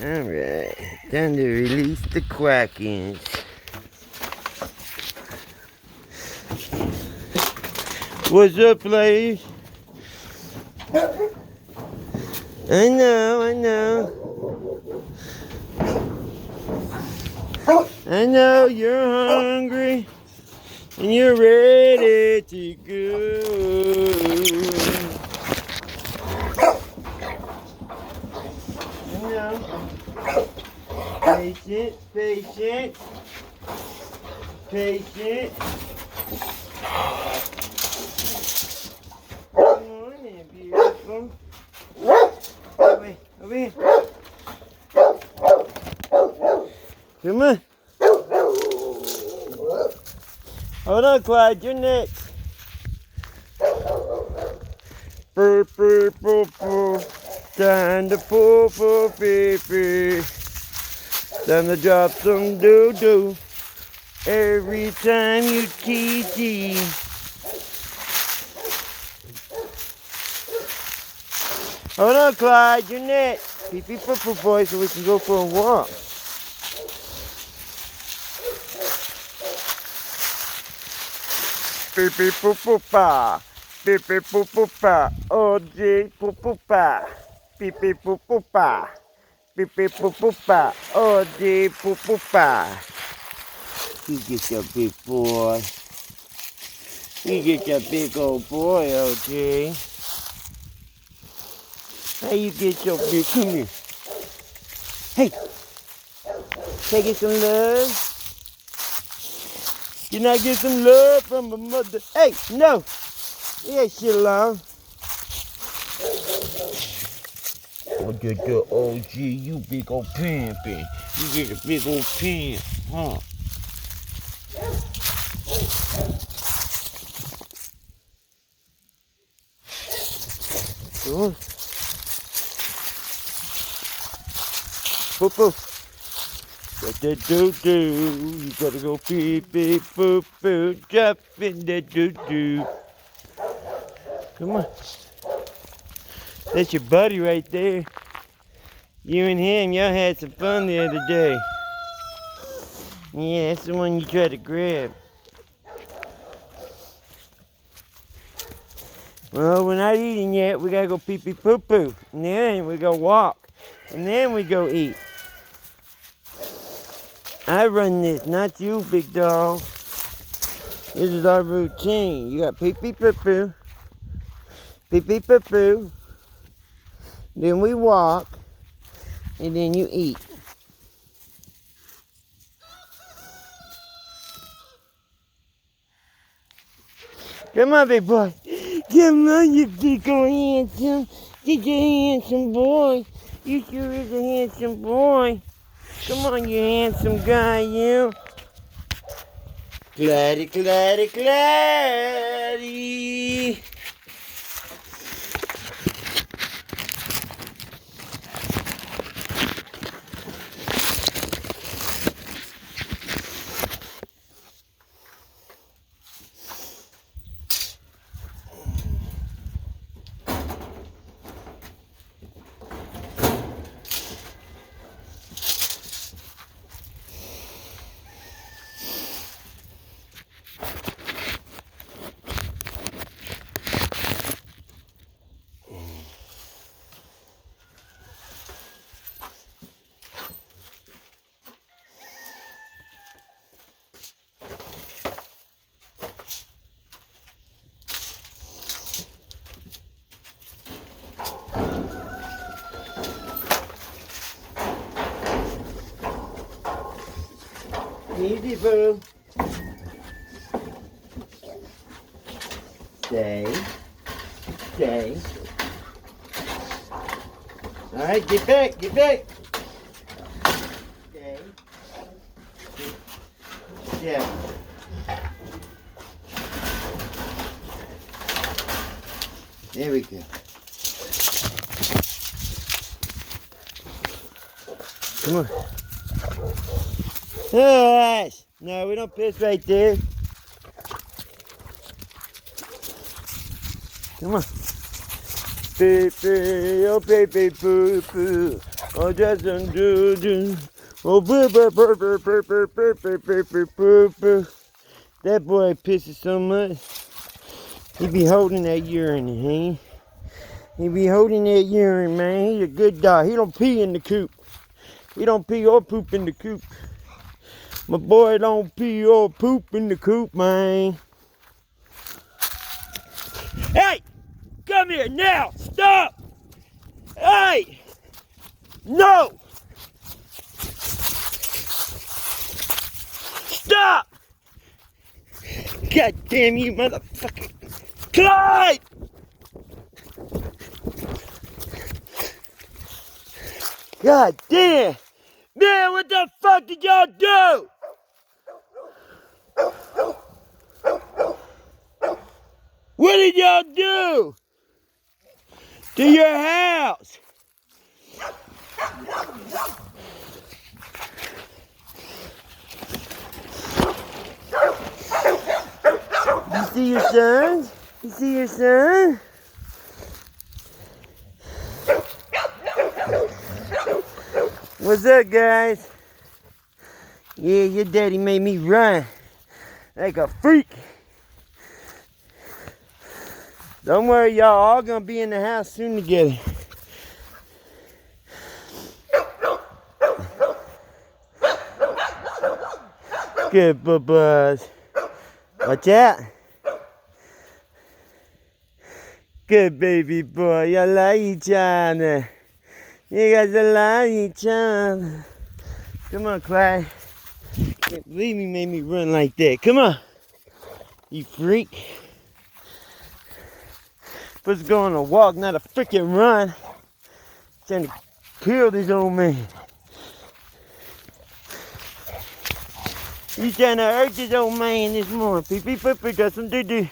Alright, time to release the Quackins. What's up, ladies? I know. I know you're hungry and you're ready to go. I know. Patient. Good morning, beautiful. Over here. Come on. Hold on, Clyde. You're next. Burr. Time to pull, pee. Time to drop some doo-doo. Every time you tee. Hold on, Clyde. You're next. Pee-pee, boy, so we can go for a walk. Pee-pee-poo-poo-pa. Pee-pee-poo-poo-pa. O-G, poo-poo-pa. Pee-pee-poo-poo-pa. Pee-pee-poo-poo-pa. O-G, poo-poo-pa. You get your big boy. You get your big old boy, O-G. How you get your big, come here. Hey, can I get some love? Can I get some love from my mother? Hey, no. Leave that shit alone. Oh, the OG, you big old pimpin'. You get a big old pimp, huh? Go on. Poo-poo. Got that doo-doo. You gotta go pee-pee-poo-poo. Drop in that doo-doo. Come on. That's your buddy right there. You and him, y'all had some fun the other day. Yeah, that's the one you tried to grab. Well, we're not eating yet. We gotta go pee-pee-poo-poo. And then we go walk. And then we go eat. I run this, not you, big dog. This is our routine. You got pee-pee-poo-poo. Pee-pee-poo-poo. Then we walk. And then you eat. Come on, big boy. Come on, you big old handsome. You're a handsome boy. You sure is a handsome boy. Come on, you handsome guy, you. Claddy. Easy, boo. Stay. All right, get back. Stay. Yeah. There we go. Come on. Oh, Ash. No, we don't piss right there. Come on. Pee-pee, oh pee-pee, poo-poo. Oh, just some doo-doo. Oh, boo, boo, boo, boo, boo, boo, boo, boo, boo, boo, boo, boo. That boy pisses so much. He be holding that urine, huh? He be holding that urine, man. He's a good dog. He don't pee in the coop. He don't pee or poop in the coop. My boy don't pee or poop in the coop, man. Hey! Come here now! Stop! Hey! No! Stop! God damn you, motherfucker! Clyde! God damn! Man, what the fuck did y'all do? What did y'all do to your house? You see your son? You see your son? What's up, guys? Yeah, your daddy made me run like a freak. Don't worry, y'all all gonna be in the house soon together. Good bubbles. Watch out. Good baby boy. You like each other. You guys like each other. Come on, Clyde. Can't believe he made me run like that. Come on. You freak. Supposed to go on a walk, not a freaking run. Trying to kill this old man. You trying to hurt this old man this morning. Pee pee poo poo, got some doo doo.